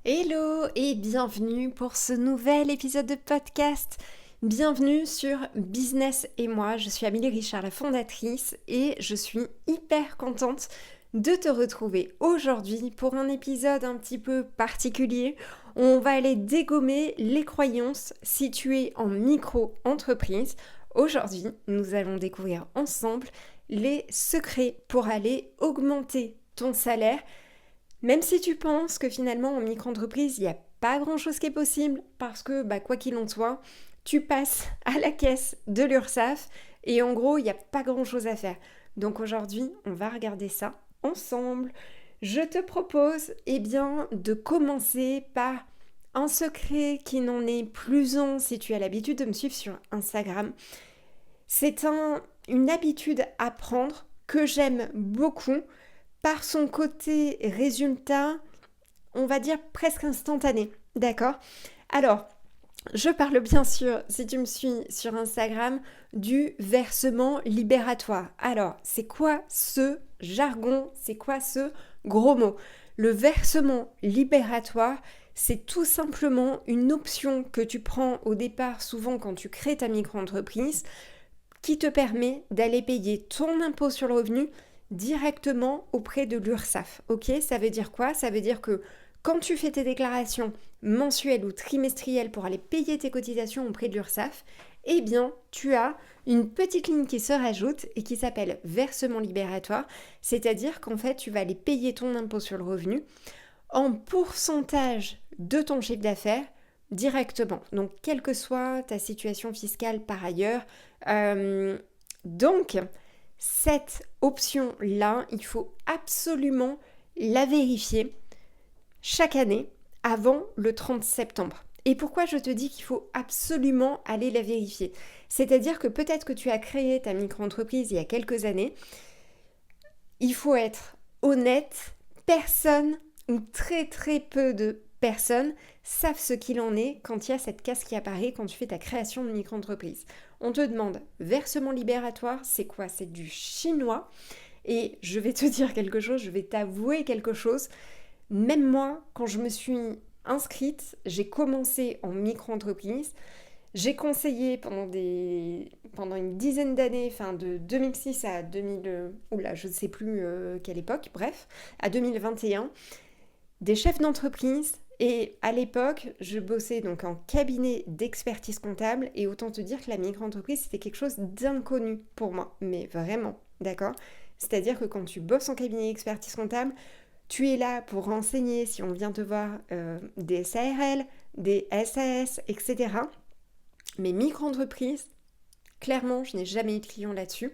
Hello et bienvenue pour ce nouvel épisode de podcast. Bienvenue sur Business et moi, je suis Amélie Richard, la fondatrice, et je suis hyper contente de te retrouver aujourd'hui pour un épisode un petit peu particulier. On va aller dégommer les croyances situées en micro-entreprise. Aujourd'hui, nous allons découvrir ensemble les secrets pour aller augmenter ton salaire. Même si tu penses que finalement en micro-entreprise, il n'y a pas grand-chose qui est possible parce que quoi qu'il en soit, tu passes à la caisse de l'URSSAF et en gros, il n'y a pas grand-chose à faire. Donc aujourd'hui, on va regarder ça ensemble. Je te propose de commencer par un secret qui n'en est plus un si tu as l'habitude de me suivre sur Instagram. C'est une habitude à prendre que j'aime beaucoup par son côté résultat, on va dire presque instantané, d'accord ? Alors, je parle bien sûr, si tu me suis sur Instagram, du versement libératoire. Alors, c'est quoi ce jargon ? C'est quoi ce gros mot ? Le versement libératoire, c'est tout simplement une option que tu prends au départ, souvent quand tu crées ta micro-entreprise, qui te permet d'aller payer ton impôt sur le revenu directement auprès de l'URSSAF. Ok, ça veut dire quoi ? Ça veut dire que quand tu fais tes déclarations mensuelles ou trimestrielles pour aller payer tes cotisations auprès de l'URSSAF, eh bien, tu as une petite ligne qui se rajoute et qui s'appelle versement libératoire, c'est-à-dire qu'en fait, tu vas aller payer ton impôt sur le revenu en pourcentage de ton chiffre d'affaires directement. Donc, quelle que soit ta situation fiscale par ailleurs. Donc, cette option-là, il faut absolument la vérifier chaque année avant le 30 septembre. Et pourquoi je te dis qu'il faut absolument aller la vérifier ? C'est-à-dire que peut-être que tu as créé ta micro-entreprise il y a quelques années. Il faut être honnête, personne ou très très peu de personnes savent ce qu'il en est quand il y a cette case qui apparaît quand tu fais ta création de micro-entreprise. On te demande versement libératoire, c'est quoi ? C'est du chinois. Et je vais te dire quelque chose, je vais t'avouer quelque chose. Même moi, quand je me suis inscrite, j'ai commencé en micro-entreprise. J'ai conseillé pendant une dizaine d'années, enfin de 2006 à 2000, je ne sais plus quelle époque, bref, à 2021, des chefs d'entreprise. Et à l'époque, je bossais donc en cabinet d'expertise comptable et autant te dire que la micro-entreprise, c'était quelque chose d'inconnu pour moi, mais vraiment, d'accord ? C'est-à-dire que quand tu bosses en cabinet d'expertise comptable, tu es là pour renseigner si on vient te voir des SARL, des SAS, etc. Mais micro-entreprise, clairement, je n'ai jamais eu de client là-dessus.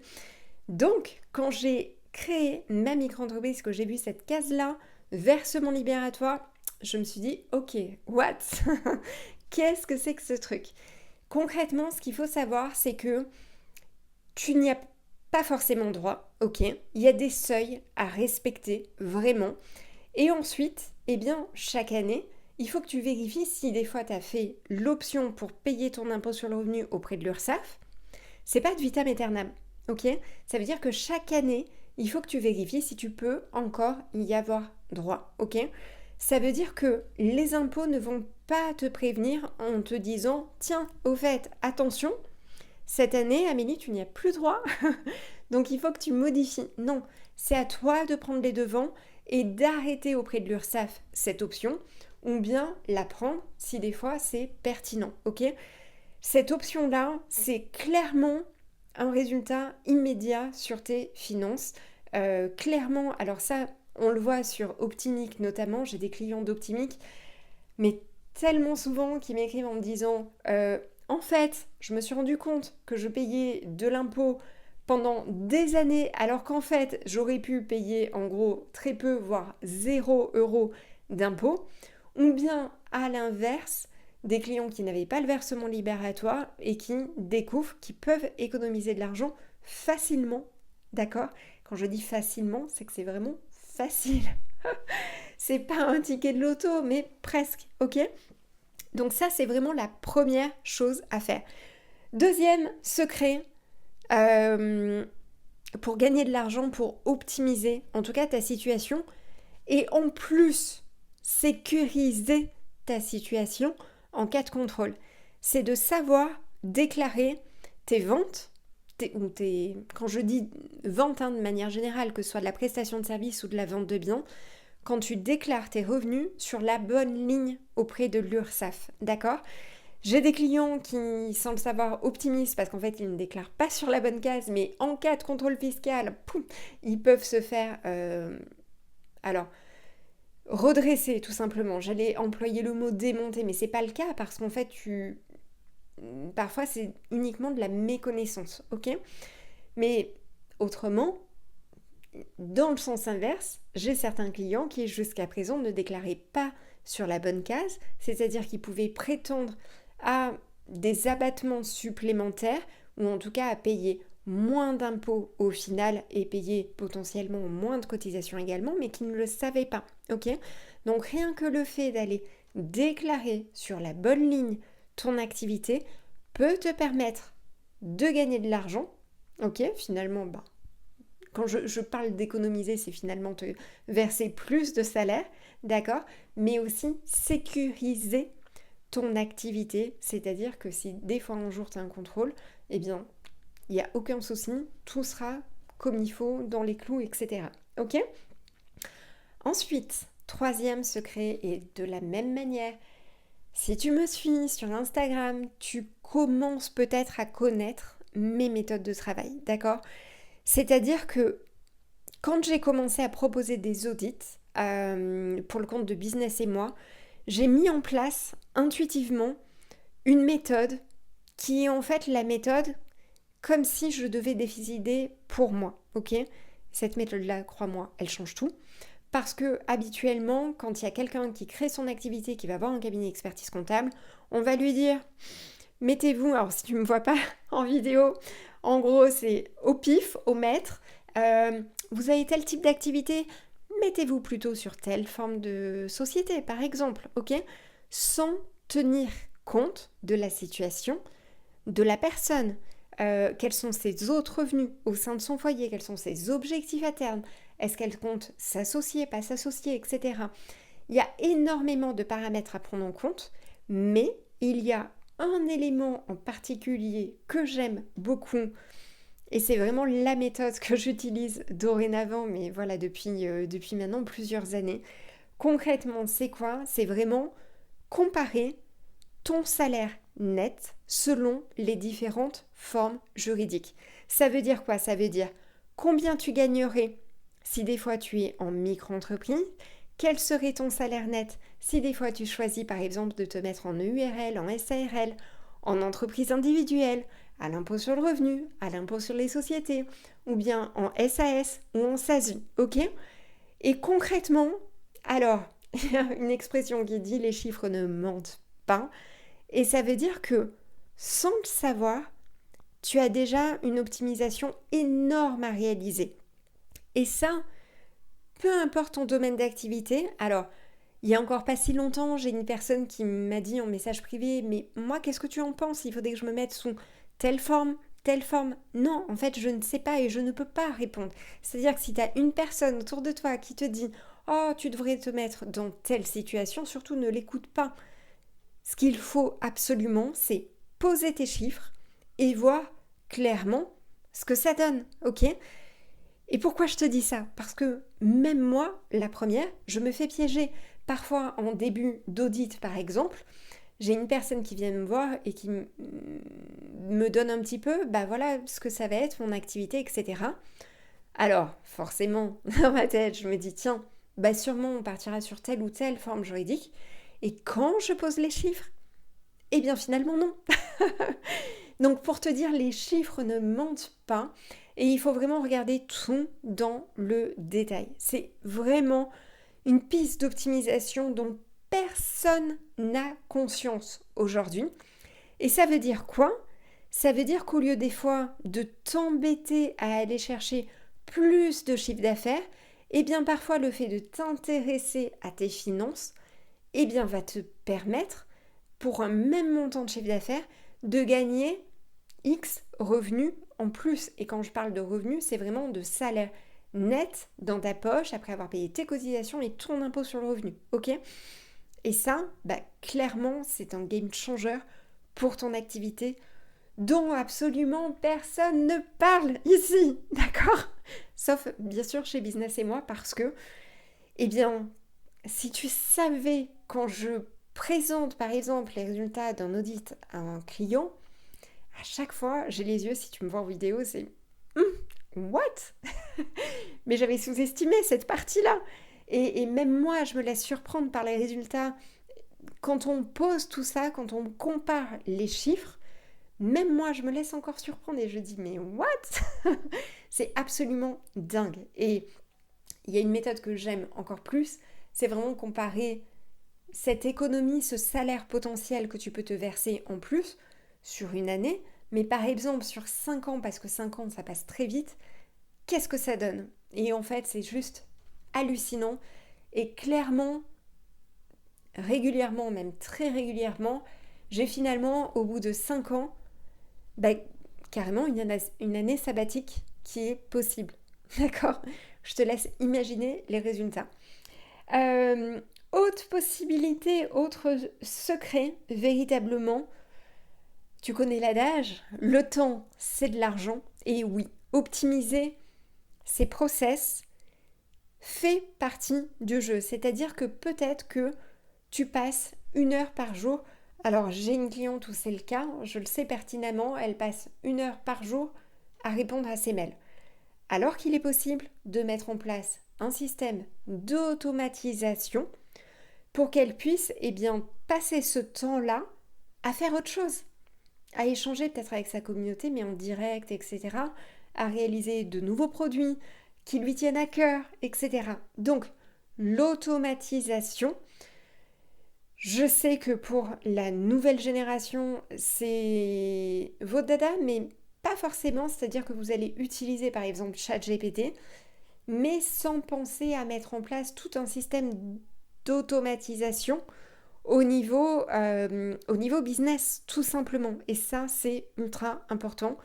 Donc, quand j'ai créé ma micro-entreprise, que j'ai vu cette case-là, versement libératoire, je me suis dit, ok, what ? Qu'est-ce que c'est que ce truc ? Concrètement, ce qu'il faut savoir, c'est que tu n'y as pas forcément droit, ok ? Il y a des seuils à respecter, vraiment. Et ensuite, chaque année, il faut que tu vérifies si des fois tu as fait l'option pour payer ton impôt sur le revenu auprès de l'URSSAF. C'est pas de vitam aeternam, ok ? Ça veut dire que chaque année, il faut que tu vérifies si tu peux encore y avoir droit, ok ? Ça veut dire que les impôts ne vont pas te prévenir en te disant « Tiens, au fait, attention, cette année, Amélie, tu n'y as plus droit, donc il faut que tu modifies. » Non, c'est à toi de prendre les devants et d'arrêter auprès de l'URSSAF cette option ou bien la prendre si des fois c'est pertinent, ok ? Cette option-là, c'est clairement un résultat immédiat sur tes finances. Clairement, alors ça, on le voit sur Optimic notamment, j'ai des clients d'Optimic, mais tellement souvent qui m'écrivent en me disant en fait, je me suis rendu compte que je payais de l'impôt pendant des années, alors qu'en fait, j'aurais pu payer en gros très peu, voire 0 € d'impôt, ou bien à l'inverse, des clients qui n'avaient pas le versement libératoire et qui découvrent qu'ils peuvent économiser de l'argent facilement, d'accord ? Quand je dis facilement, c'est que c'est vraiment facile. C'est pas un ticket de loto, mais presque, ok ? Donc ça, c'est vraiment la première chose à faire. Deuxième secret, pour gagner de l'argent, pour optimiser en tout cas ta situation, et en plus sécuriser ta situation en cas de contrôle. C'est de savoir déclarer tes ventes, quand je dis vente de manière générale, que ce soit de la prestation de service ou de la vente de biens, quand tu déclares tes revenus sur la bonne ligne auprès de l'URSSAF, d'accord ? J'ai des clients qui, sans le savoir, optimisent parce qu'en fait, ils ne déclarent pas sur la bonne case, mais en cas de contrôle fiscal, ils peuvent se faire... redresser tout simplement. J'allais employer le mot démonter, mais c'est pas le cas parce qu'en fait, parfois, c'est uniquement de la méconnaissance, ok ? Mais autrement, dans le sens inverse, j'ai certains clients qui jusqu'à présent ne déclaraient pas sur la bonne case, c'est-à-dire qu'ils pouvaient prétendre à des abattements supplémentaires ou en tout cas à payer moins d'impôts au final et payer potentiellement moins de cotisations également, mais qui ne le savaient pas, ok ? Donc rien que le fait d'aller déclarer sur la bonne ligne ton activité peut te permettre de gagner de l'argent, ok ? Finalement, quand je parle d'économiser, c'est finalement te verser plus de salaire, d'accord ? Mais aussi sécuriser ton activité, c'est-à-dire que si des fois un jour tu as un contrôle, eh bien, il n'y a aucun souci, tout sera comme il faut, dans les clous, etc. Ok ? Ensuite, troisième secret, et de la même manière, si tu me suis sur Instagram, tu commences peut-être à connaître mes méthodes de travail, d'accord ? C'est-à-dire que quand j'ai commencé à proposer des audits pour le compte de Business et moi, j'ai mis en place intuitivement une méthode qui est en fait la méthode comme si je devais décider pour moi, ok ? Cette méthode-là, crois-moi, elle change tout. Parce que habituellement, quand il y a quelqu'un qui crée son activité, qui va voir un cabinet expertise comptable, on va lui dire mettez-vous, alors si tu ne me vois pas en vidéo, en gros c'est au pif, au mètre, vous avez tel type d'activité, mettez-vous plutôt sur telle forme de société par exemple, ok ? Sans tenir compte de la situation de la personne, quels sont ses autres revenus au sein de son foyer, quels sont ses objectifs à terme, est-ce qu'elle compte s'associer, pas s'associer, etc. Il y a énormément de paramètres à prendre en compte, mais il y a un élément en particulier que j'aime beaucoup, et c'est vraiment la méthode que j'utilise dorénavant, mais voilà, depuis maintenant plusieurs années. Concrètement, c'est quoi ? C'est vraiment comparer ton salaire net selon les différentes formes juridiques. Ça veut dire quoi ? Ça veut dire combien tu gagnerais si des fois tu es en micro-entreprise, quel serait ton salaire net si des fois tu choisis par exemple de te mettre en EURL, en SARL, en entreprise individuelle, à l'impôt sur le revenu, à l'impôt sur les sociétés, ou bien en SAS ou en SASU, ok ? Et concrètement, alors, il y a une expression qui dit les chiffres ne mentent pas, et ça veut dire que sans le savoir, tu as déjà une optimisation énorme à réaliser. Et ça, peu importe ton domaine d'activité, alors, il y a encore pas si longtemps, j'ai une personne qui m'a dit en message privé, mais moi, qu'est-ce que tu en penses ? Il faudrait que je me mette sous telle forme, telle forme. Non, en fait, je ne sais pas et je ne peux pas répondre. C'est-à-dire que si tu as une personne autour de toi qui te dit « Oh, tu devrais te mettre dans telle situation », surtout ne l'écoute pas. Ce qu'il faut absolument, c'est poser tes chiffres et voir clairement ce que ça donne, ok ? Et pourquoi je te dis ça ? Parce que même moi, la première, je me fais piéger. Parfois, en début d'audit, par exemple, j'ai une personne qui vient me voir et qui me donne un petit peu, voilà ce que ça va être, mon activité, etc. Alors, forcément, dans ma tête, je me dis, tiens, sûrement on partira sur telle ou telle forme juridique. Et quand je pose les chiffres, eh bien finalement non. Donc pour te dire, les chiffres ne mentent pas et il faut vraiment regarder tout dans le détail. C'est vraiment une piste d'optimisation dont personne n'a conscience aujourd'hui. Et ça veut dire quoi ? Ça veut dire qu'au lieu des fois de t'embêter à aller chercher plus de chiffre d'affaires, eh bien parfois le fait de t'intéresser à tes finances, eh bien va te permettre, pour un même montant de chiffre d'affaires, de gagner X revenus en plus. Et quand je parle de revenus, c'est vraiment de salaire net dans ta poche après avoir payé tes cotisations et ton impôt sur le revenu, ok? Et ça, clairement, c'est un game changer pour ton activité dont absolument personne ne parle ici, d'accord? Sauf bien sûr chez Business et moi parce que, eh bien, si tu savais quand je présente par exemple les résultats d'un audit à un client, à chaque fois, j'ai les yeux, si tu me vois en vidéo, c'est what? Mais j'avais sous-estimé cette partie-là. Et même moi, je me laisse surprendre par les résultats. Quand on pose tout ça, quand on compare les chiffres, même moi, je me laisse encore surprendre et je dis, mais what? C'est absolument dingue. Et il y a une méthode que j'aime encore plus, c'est vraiment comparer cette économie, ce salaire potentiel que tu peux te verser en plus sur une année, mais par exemple sur 5 ans, parce que 5 ans, ça passe très vite, qu'est-ce que ça donne? Et en fait, c'est juste hallucinant. Et clairement, régulièrement, même très régulièrement, j'ai finalement, au bout de 5 ans, carrément une année sabbatique qui est possible. D'accord? Je te laisse imaginer les résultats. Autre possibilité, autre secret, véritablement, tu connais l'adage, le temps, c'est de l'argent. Et oui, optimiser ces process fait partie du jeu. C'est-à-dire que peut-être que tu passes 1 heure par jour. Alors, j'ai une cliente où c'est le cas, je le sais pertinemment, elle passe 1 heure par jour à répondre à ses mails. Alors qu'il est possible de mettre en place un système d'automatisation pour qu'elle puisse passer ce temps-là à faire autre chose, à échanger peut-être avec sa communauté, mais en direct, etc., à réaliser de nouveaux produits qui lui tiennent à cœur, etc. Donc, l'automatisation, je sais que pour la nouvelle génération, c'est votre dada, mais pas forcément, c'est-à-dire que vous allez utiliser par exemple ChatGPT, mais sans penser à mettre en place tout un système d'automatisation au niveau business, tout simplement. Et ça, c'est ultra important.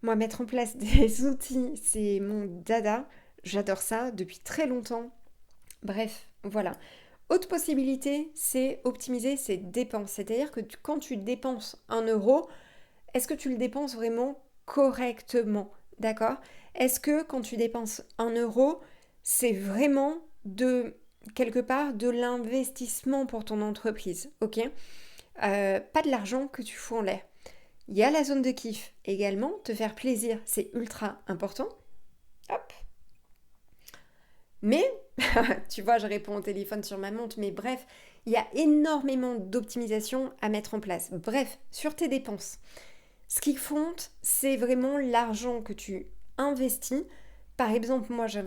Moi, mettre en place des outils, c'est mon dada. J'adore ça depuis très longtemps. Bref, voilà. Autre possibilité, c'est optimiser ses dépenses. C'est-à-dire que quand tu dépenses 1 euro, est-ce que tu le dépenses vraiment correctement? D'accord? Est-ce que quand tu dépenses 1 euro, c'est vraiment quelque part de l'investissement pour ton entreprise? Ok? Pas de l'argent que tu fous en l'air. Il y a la zone de kiff également, te faire plaisir, c'est ultra important. Hop. Mais, tu vois, je réponds au téléphone sur ma montre, mais bref, il y a énormément d'optimisation à mettre en place. Bref, sur tes dépenses, ce qui compte, c'est vraiment l'argent que tu investis. Par exemple, moi, j'ai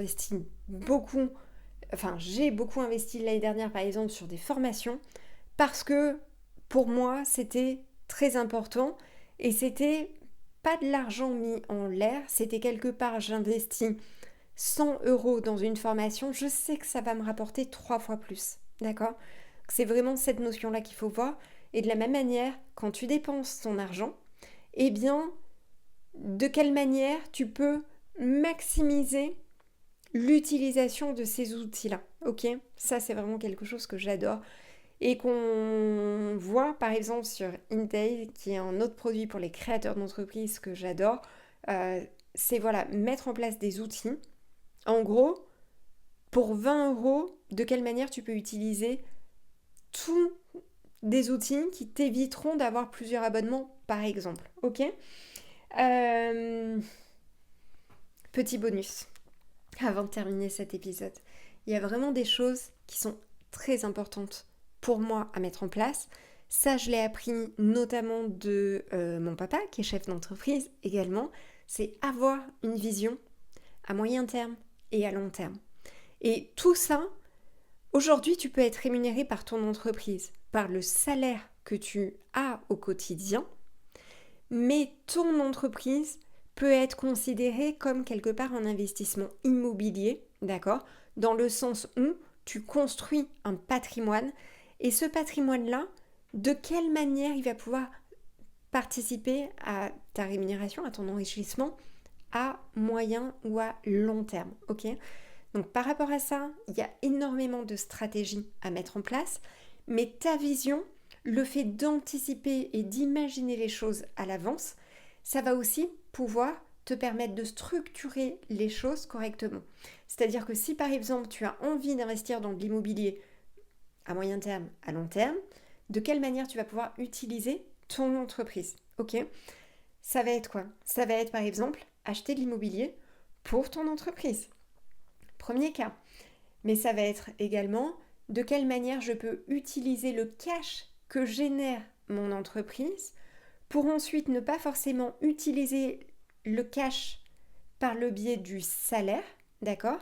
beaucoup investi l'année dernière, par exemple, sur des formations, parce que pour moi, c'était très important et c'était pas de l'argent mis en l'air, c'était quelque part, j'investis 100 euros dans une formation, je sais que ça va me rapporter 3 fois plus. D'accord? C'est vraiment cette notion-là qu'il faut voir. Et de la même manière, quand tu dépenses ton argent, eh bien, de quelle manière tu peux maximiser l'utilisation de ces outils-là. Ok? Ça, c'est vraiment quelque chose que j'adore et qu'on voit par exemple sur Intale, qui est un autre produit pour les créateurs d'entreprises que j'adore. C'est mettre en place des outils. En gros, pour 20 euros, de quelle manière tu peux utiliser tous des outils qui t'éviteront d'avoir plusieurs abonnements, par exemple. Ok? Petit bonus, avant de terminer cet épisode. Il y a vraiment des choses qui sont très importantes pour moi à mettre en place. Ça, je l'ai appris notamment de mon papa, qui est chef d'entreprise également. C'est avoir une vision à moyen terme et à long terme. Et tout ça, aujourd'hui, tu peux être rémunéré par ton entreprise, par le salaire que tu as au quotidien, mais ton entreprise peut être considérée comme quelque part un investissement immobilier, d'accord? Dans le sens où tu construis un patrimoine et ce patrimoine-là, de quelle manière il va pouvoir participer à ta rémunération, à ton enrichissement à moyen ou à long terme, ok? Donc par rapport à ça, il y a énormément de stratégies à mettre en place, mais ta vision, le fait d'anticiper et d'imaginer les choses à l'avance, ça va aussi pouvoir te permettre de structurer les choses correctement. C'est-à-dire que si par exemple tu as envie d'investir dans de l'immobilier à moyen terme, à long terme, de quelle manière tu vas pouvoir utiliser ton entreprise, ok? Ça va être quoi? Ça va être par exemple acheter de l'immobilier pour ton entreprise. Premier cas. Mais ça va être également de quelle manière je peux utiliser le cash que génère mon entreprise pour ensuite ne pas forcément utiliser le cash par le biais du salaire, d'accord?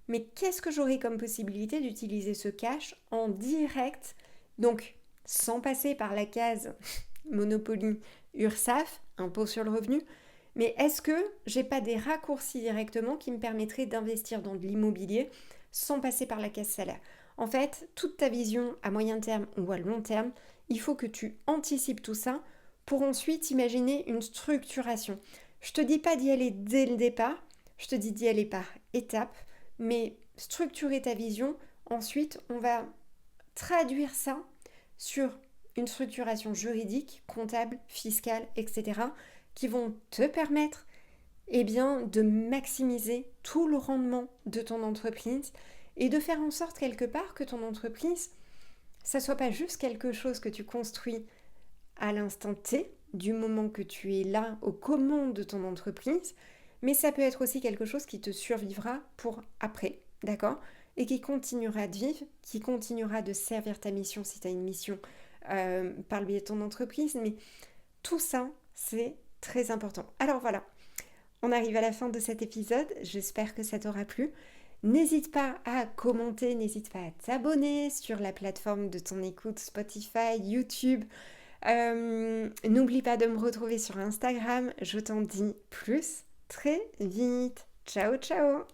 Mais qu'est-ce que j'aurai comme possibilité d'utiliser ce cash en direct, donc sans passer par la case Monopoly, URSSAF, impôt sur le revenu, mais est-ce que j'ai pas des raccourcis directement qui me permettraient d'investir dans de l'immobilier sans passer par la case salaire? En fait, toute ta vision à moyen terme ou à long terme, il faut que tu anticipes tout ça pour ensuite imaginer une structuration. Je te dis pas d'y aller dès le départ, je te dis d'y aller par étapes, mais structurer ta vision, ensuite on va traduire ça sur une structuration juridique, comptable, fiscale, etc., qui vont te permettre de maximiser tout le rendement de ton entreprise et de faire en sorte quelque part que ton entreprise, ça soit pas juste quelque chose que tu construis à l'instant T, du moment que tu es là aux commandes de ton entreprise, mais ça peut être aussi quelque chose qui te survivra pour après, d'accord? Et qui continuera de vivre, qui continuera de servir ta mission si tu as une mission par le biais de ton entreprise, mais tout ça, c'est très important. Alors voilà, on arrive à la fin de cet épisode, j'espère que ça t'aura plu. N'hésite pas à commenter, n'hésite pas à t'abonner sur la plateforme de ton écoute, Spotify, YouTube. N'oublie pas de me retrouver sur Instagram, je t'en dis plus très vite. Ciao, ciao!